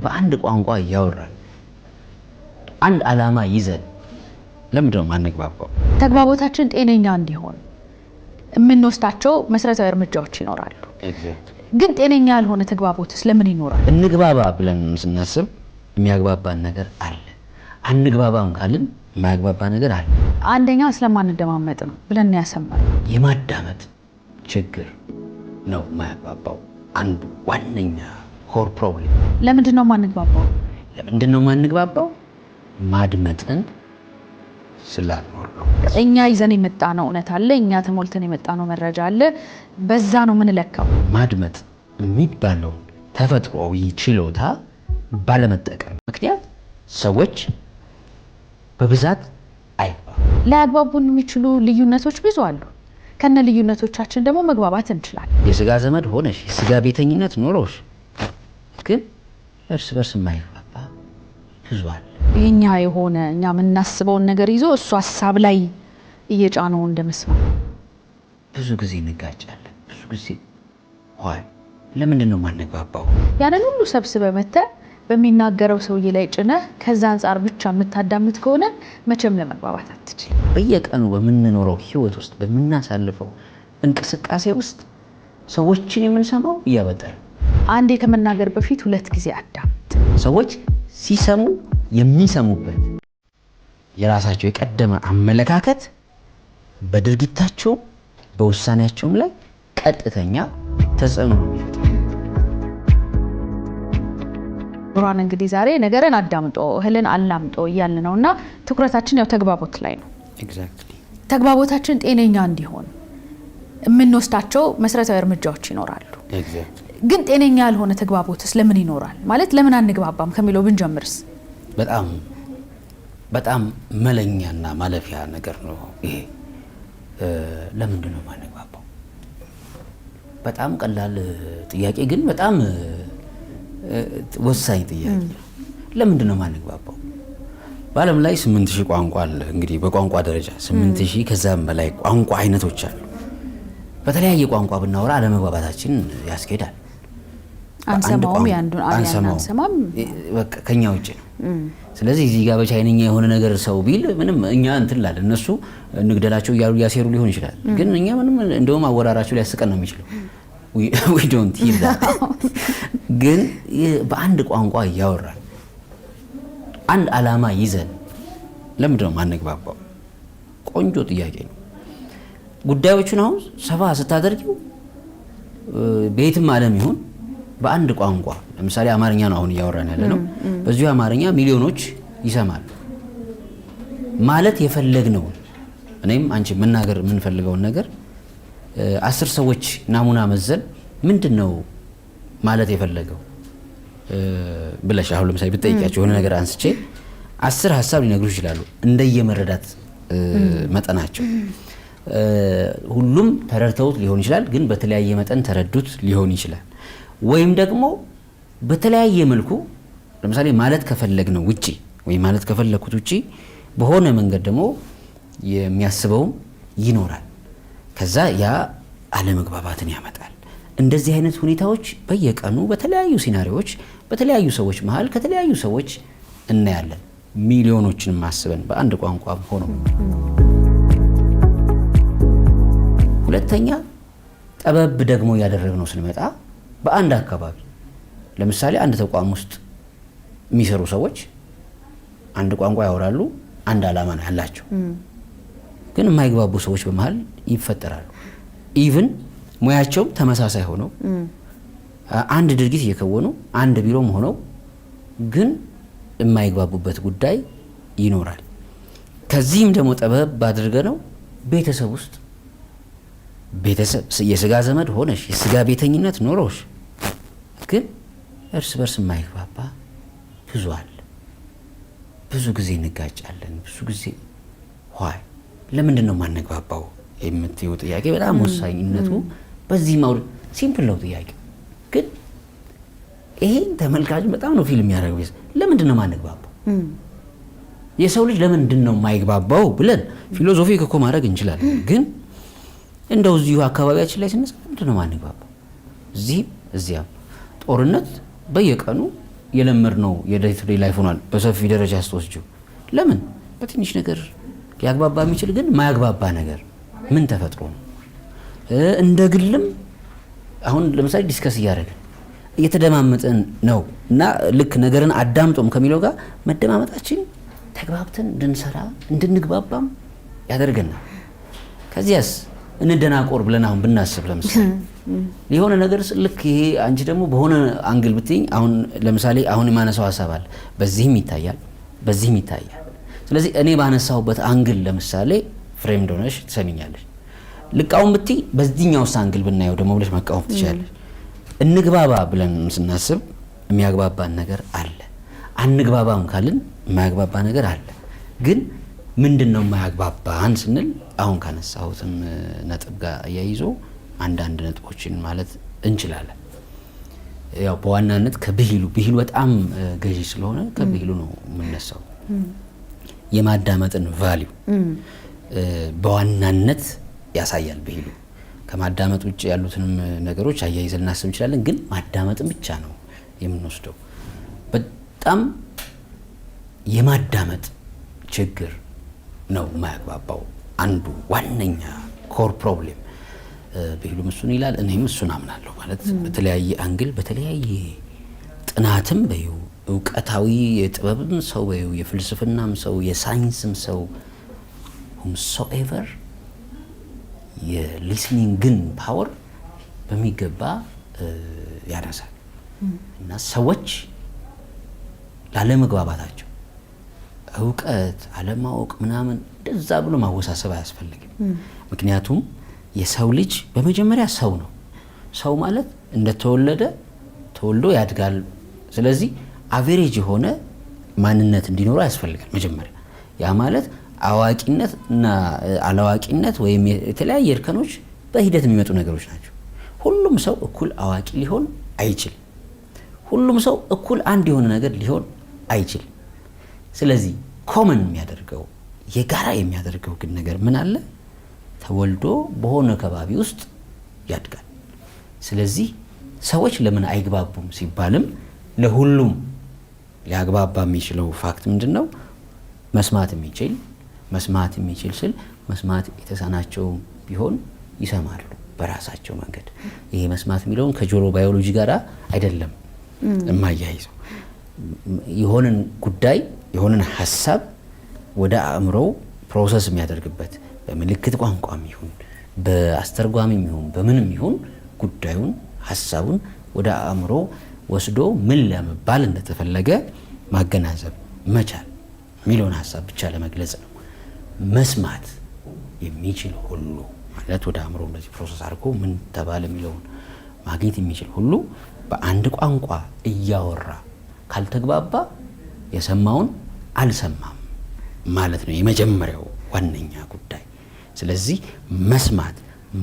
በአንድ ቋንቋ ያወራል አንድ አላማ ይዘን ለምንድነው ማንግባባው? ተግባቦታችን ጤነኛ እንዲሆን የምንወስዳቸው መሰረታዊ እርምጃዎች ይኖራሉ። ግን ጤነኛ ያልሆነ ተግባቦትስ ለምን ይኖራል? እንግባባ ብለን ስናስብ የሚያግባባን ነገር አለ። አንግባባም ካልን የማያግባባ ነገር አለ። አንደኛ ስለማንደማመጥ ነው ብለን ያሰማል። የማዳመጥ ችግር ነው የማያግባባው አንዱ ዋነኛ ኮር ፕሮብሌም። ለምንድነው ማንግባባው? ለምንድነው ማንግባባው? ማድመጥን ስላልኖር ነው። እኛ ይዘን የመጣ ነው እውነት አለ፣ እኛ ተሞልተን የመጣ ነው መረጃ አለ። በዛ ነው ምን ለካው። ማድመጥ የሚባለው ተፈጥሯዊ ችሎታ ባለመጠቀም ምክንያት ሰዎች በብዛት ሊያግባቡን የሚችሉ ልዩነቶች ብዙ አሉ። ከነ ልዩነቶቻችን ደግሞ መግባባት እንችላለን። የስጋ ዘመድ ሆነሽ የስጋ ቤተኝነት ኖሮሽ ግን እርስ በርስ የማይግባባ ብዙ አለ። የኛ የሆነ እኛ የምናስበውን ነገር ይዞ እሱ ሀሳብ ላይ እየጫነው እንደመስማ ብዙ ጊዜ እንጋጫለን። ብዙ ጊዜ ለምንድነው ማንግባባው? ያንን ሁሉ ሰብስበ መተ በሚናገረው ሰውዬ ላይ ጭነ ከዛ አንፃር ብቻ የምታዳምጥ ከሆነ መቼም ለመግባባት አትችልም። በየቀኑ በምንኖረው ህይወት ውስጥ በምናሳልፈው እንቅስቃሴ ውስጥ ሰዎችን የምንሰማው እያበጠረ አንዴ ከመናገር በፊት ሁለት ጊዜ አዳምጥ። ሰዎች ሲሰሙ የሚሰሙበት የራሳቸው የቀደመ አመለካከት በድርጊታቸው በውሳኔያቸውም ላይ ቀጥተኛ ተጽዕኖ ኑሯን እንግዲህ ዛሬ ነገርን አዳምጦ እህልን አላምጦ እያልን ነውና ትኩረታችን ያው ተግባቦት ላይ ነው። ኤግዛክትሊ ተግባቦታችን ጤነኛ እንዲሆን የምንወስዳቸው መሰረታዊ እርምጃዎች ይኖራሉ። ኤግዛክትሊ ግን ጤነኛ ያልሆነ ተግባቦትስ ለምን ይኖራል? ማለት ለምን አንግባባም ከሚለው ብንጀምርስ? በጣም መለኛና ማለፊያ ነገር ነው ይሄ። ለምንድነው ማንግባባው? በጣም ቀላል ጥያቄ ግን በጣም ወሳኝ ጥያቄ። ለምንድነው ማንግባባው? በዓለም ላይ 8000 ቋንቋ አለ። እንግዲህ በቋንቋ ደረጃ 8000 ከዛም በላይ ቋንቋ አይነቶች አሉ። በተለያየ ቋንቋ ብናወራ አለመግባባታችን ያስኬዳል። አንሰማውም ያንዱን አንሰማም በቃ ከኛ ውጪ ነው። ስለዚህ እዚህ ጋር በቻይንኛ የሆነ ነገር ሰው ቢል ምንም እኛ እንትን ላለ እነሱ ንግደላቸው እያሉ ያሴሩ ሊሆን ይችላል። ግን እኛ ምንም እንደውም አወራራቸው ሊያስቀን ነው የሚችለው። we don't hear that ግን በአንድ ቋንቋ ያወራል አንድ አላማ ይዘን ለምንድነው ማንግባባው? ቆንጆ ጥያቄ ነው። ጉዳዮቹን አሁን ሰፋ ስታደርጊው በየትም ዓለም ይሁን በአንድ ቋንቋ ለምሳሌ አማርኛ ነው አሁን እያወራን ያለ ነው። በዚሁ አማርኛ ሚሊዮኖች ይሰማሉ። ማለት የፈለግነው እኔም አንቺ መናገር የምንፈልገውን ነገር 10 ሰዎች ናሙና መዘን ምንድነው ማለት የፈለገው ብለሽ አሁን ለምሳሌ ብትጠይቂያቸው የሆነ ነገር አንስቼ 10 ሐሳብ ሊነግሩ ይችላሉ እንደየመረዳት መጠናቸው። ሁሉም ተረድተውት ሊሆን ይችላል፣ ግን በተለያየ መጠን ተረዱት ሊሆን ይችላል። ወይም ደግሞ በተለያየ መልኩ ለምሳሌ ማለት ከፈለግነው ውጪ ወይ ማለት ከፈለኩት ውጪ በሆነ መንገድ ደግሞ የሚያስበውም ይኖራል። ከዛ ያ አለመግባባትን ያመጣል። እንደዚህ አይነት ሁኔታዎች በየቀኑ በተለያዩ ሲናሪዎች በተለያዩ ሰዎች መሃል ከተለያዩ ሰዎች እናያለን። ሚሊዮኖችን ማስበን በአንድ ቋንቋ ሆኖ ሁለተኛ ጠበብ ደግሞ ያደረግነው ስንመጣ በአንድ አካባቢ ለምሳሌ አንድ ተቋም ውስጥ የሚሰሩ ሰዎች አንድ ቋንቋ ያወራሉ፣ አንድ አላማ ነው ያላቸው። ግን የማይግባቡ ሰዎች በመሃል ይፈጠራሉ። ኢቭን ሙያቸው ተመሳሳይ ሆነው አንድ ድርጊት እየከወኑ አንድ ቢሮም ሆነው ግን የማይግባቡበት ጉዳይ ይኖራል። ከዚህም ደግሞ ጠበብ አድርገነው ቤተሰብ ውስጥ ቤተሰብ የስጋ ዘመድ ሆነሽ የስጋ ቤተኝነት ኖሮሽ ግን እርስ በርስ የማይግባባ ብዙ አለ። ብዙ ጊዜ እንጋጫለን። ብዙ ጊዜ ለምንድነው ማንግባባው የምትይው ጥያቄ በጣም ወሳኝነቱ በዚህ ማውድ ሲምፕል ነው ጥያቄ፣ ግን ይሄን ተመልካች በጣም ነው ፊልም ያደርገው። ለምንድነው ማንግባባው? የሰው ልጅ ለምንድነው የማይግባባው ብለን ፊሎሶፊክ እኮ ማድረግ እንችላለን። ግን እንደው እዚሁ አካባቢያችን ላይ ስንሰራ ምንድነው ማንግባባው? እዚህም እዚያም ጦርነት በየቀኑ የለመድነው የዴይ ቱ ዴይ ላይፍ ሆኗል። በሰፊ ደረጃ ስትወስጂው ለምን በትንሽ ነገር ሊያግባባ የሚችል ግን ማያግባባ ነገር ምን ተፈጥሮ ነው? እንደ ግልም አሁን ለምሳሌ ዲስከስ እያደረግን እየተደማመጥን ነው እና ልክ ነገርን አዳምጦም ከሚለው ጋር መደማመጣችን ተግባብተን እንድንሰራ እንድንግባባም ያደርገናል። ከዚያስ እንደናቆር ብለን አሁን ብናስብ ለምሳሌ የሆነ ነገር ልክ ይሄ አንቺ ደግሞ በሆነ አንግል ብትይኝ አሁን ለምሳሌ አሁን የማነሳው ሐሳብ አለ፣ በዚህም ይታያል በዚህም ይታያል። ስለዚህ እኔ ባነሳውበት አንግል ለምሳሌ ፍሬም ዶነሽ ትሰሚኛለሽ። ልቃውን ብትይ በዚህኛውስ አንግል ብናየው ደግሞ ብለሽ መቃወም ትችላለሽ። እንግባባ ብለን ስናስብ የሚያግባባን ነገር አለ፣ አንግባባም ካልን የማያግባባ ነገር አለ። ግን ምንድነው የማያግባባን ስንል አሁን ካነሳሁትም ነጥብ ጋር አያይዞ አንዳንድ ነጥቦችን ማለት እንችላለን። ያው በዋናነት ከብሂሉ በጣም ገዢ ስለሆነ ከብሂሉ ነው የምነሳው። የማዳመጥን ቫልዩ በዋናነት ያሳያል ብሂሉ። ከማዳመጥ ውጭ ያሉትንም ነገሮች አያይዘን እናስብ እንችላለን፣ ግን ማዳመጥን ብቻ ነው የምንወስደው። በጣም የማዳመጥ ችግር ነው የማያግባባው አንዱ ዋነኛ ኮር ፕሮብሌም። ብሂሉም እሱን ይላል፣ እኔም እሱን አምናለሁ። ማለት በተለያየ አንግል በተለያየ ጥናትም በይው እውቀታዊ የጥበብም ሰው በይው የፍልስፍናም ሰው የሳይንስም ሰው whomsoever የሊስኒንግን ፓወር በሚገባ ያነሳል እና ሰዎች ላለመግባባታቸው እውቀት አለማወቅ ምናምን እንደዛ ብሎ ማወሳሰብ አያስፈልግም። ምክንያቱም የሰው ልጅ በመጀመሪያ ሰው ነው። ሰው ማለት እንደተወለደ ተወልዶ ያድጋል። ስለዚህ አቬሬጅ የሆነ ማንነት እንዲኖረው ያስፈልጋል መጀመሪያ። ያ ማለት አዋቂነት እና አላዋቂነት ወይም የተለያየ እርከኖች በሂደት የሚመጡ ነገሮች ናቸው። ሁሉም ሰው እኩል አዋቂ ሊሆን አይችልም። ሁሉም ሰው እኩል አንድ የሆነ ነገር ሊሆን አይችልም። ስለዚህ ኮመን የሚያደርገው የጋራ የሚያደርገው ግን ነገር ምን አለ? ተወልዶ በሆነ ከባቢ ውስጥ ያድጋል። ስለዚህ ሰዎች ለምን አይግባቡም ሲባልም ለሁሉም ሊያግባባ የሚችለው ፋክት ምንድነው? መስማት የሚችል ስል መስማት የተሳናቸው ቢሆን ይሰማሉ በራሳቸው መንገድ። ይሄ መስማት የሚለውን ከጆሮ ባዮሎጂ ጋር አይደለም የማያይዘው። የሆነን ጉዳይ የሆነን ሐሳብ ወደ አእምሮ ፕሮሰስ የሚያደርግበት በምልክት ቋንቋም ይሁን በአስተርጓሚም ይሁን በምንም ይሁን ጉዳዩን ሐሳቡን ወደ አእምሮ ወስዶ ምን ለመባል እንደተፈለገ ማገናዘብ መቻል የሚለውን ሐሳብ ብቻ ለመግለጽ ነው። መስማት የሚችል ሁሉ ማለት ወደ አእምሮ እንደዚህ ፕሮሰስ አድርጎ ምን ተባለ የሚለውን ማግኘት የሚችል ሁሉ በአንድ ቋንቋ እያወራ ካልተግባባ የሰማውን አልሰማም ማለት ነው የመጀመሪያው ዋነኛ ጉዳይ። ስለዚህ መስማት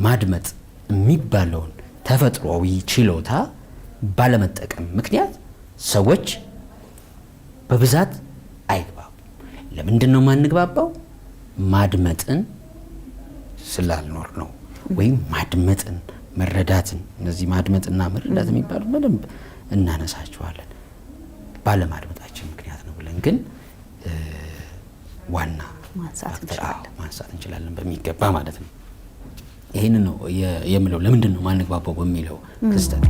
ማድመጥ የሚባለውን ተፈጥሯዊ ችሎታ ባለመጠቀም ምክንያት ሰዎች በብዛት አይግባቡም። ለምንድን ነው ማንግባባው? ማድመጥን ስላልኖር ነው። ወይም ማድመጥን መረዳትን፣ እነዚህ ማድመጥና መረዳት የሚባሉ በደንብ እናነሳቸዋለን። ባለማድመጣችን ምክንያት ነው ብለን ግን ዋና ማንሳት እንችላለን በሚገባ ማለት ነው። ይህንን ነው የምለው ለምንድን ነው ማንግባባው በሚለው ክስተት